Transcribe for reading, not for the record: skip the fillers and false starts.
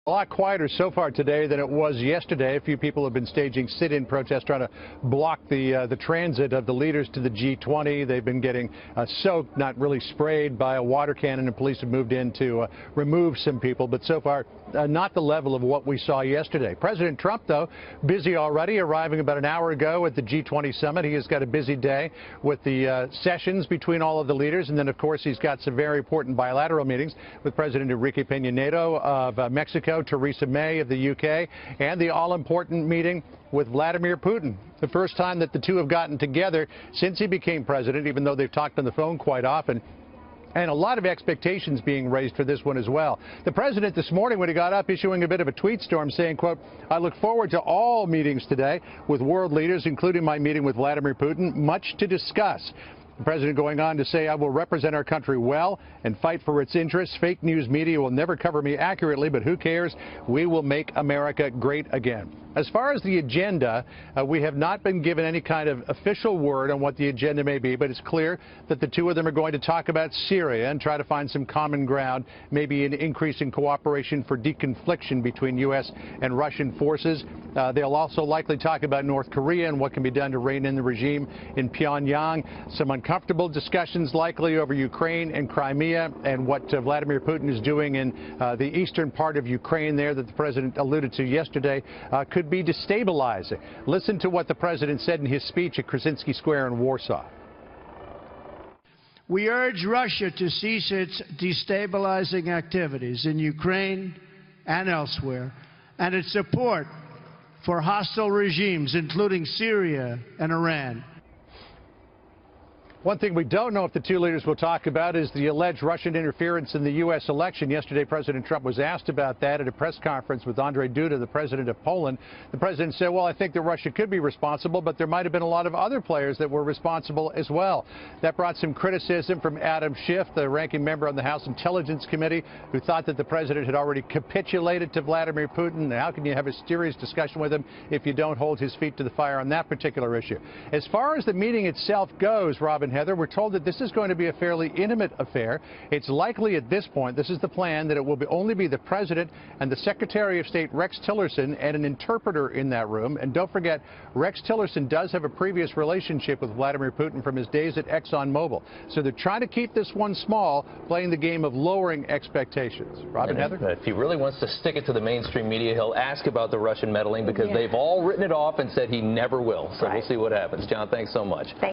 A lot quieter so far today than it was yesterday. A few people have been staging sit-in protests trying to block the transit of the leaders to the G-20. They've been getting soaked, not really sprayed, by a water cannon, and police have moved in to remove some people. But so far, not the level of what we saw yesterday. President Trump, though, busy already, arriving about an hour ago at the G-20 summit. He has got a busy day with the sessions between all of the leaders. And then, of course, he's got some very important bilateral meetings with President Enrique Peña Nieto of Mexico, Theresa May of the UK, and the all-important meeting with Vladimir Putin. The first time that the two have gotten together since he became president, even though they've talked on the phone quite often. And a lot of expectations being raised for this one as well. The president this morning, when he got up, issuing a bit of a tweet storm saying, quote, "I look forward to all meetings today with world leaders, including my meeting with Vladimir Putin. Much to discuss." The president going on to say, "I will represent our country well and fight for its interests. Fake news media will never cover me accurately, but who cares? We will make America great again." As far as the agenda, we have not been given any kind of official word on what the agenda may be, but it's clear that the two of them are going to talk about Syria and try to find some common ground, maybe an increase in cooperation for deconfliction between U.S. and Russian forces. They'll also likely talk about North Korea and what can be done to rein in the regime in Pyongyang. Some uncomfortable discussions likely over Ukraine and Crimea and what Vladimir Putin is doing in the eastern part of Ukraine there that the president alluded to yesterday could be destabilizing. Listen to what the president said in his speech at Krasinski Square in Warsaw. We urge Russia to cease its destabilizing activities in Ukraine and elsewhere, and its support for hostile regimes, including Syria and Iran. One thing we don't know if the two leaders will talk about is the alleged Russian interference in the U.S. election. Yesterday, President Trump was asked about that at a press conference with Andrzej Duda, the president of Poland. The president said, well, I think that Russia could be responsible, but there might have been a lot of other players that were responsible as well. That brought some criticism from Adam Schiff, the ranking member on the House Intelligence Committee, who thought that the president had already capitulated to Vladimir Putin. How can you have a serious discussion with him if you don't hold his feet to the fire on that particular issue? As far as the meeting itself goes, Robin, Heather, we're told that this is going to be a fairly intimate affair. It's likely at this point, this is the plan, that it will only be the president and the Secretary of State, Rex Tillerson, and an interpreter in that room. And don't forget, Rex Tillerson does have a previous relationship with Vladimir Putin from his days at ExxonMobil. So they're trying to keep this one small, playing the game of lowering expectations. Robin, Heather? If he really wants to stick it to the mainstream media, he'll ask about the Russian meddling because they've all written it off and said he never will. So we'll see what happens. John, thanks so much.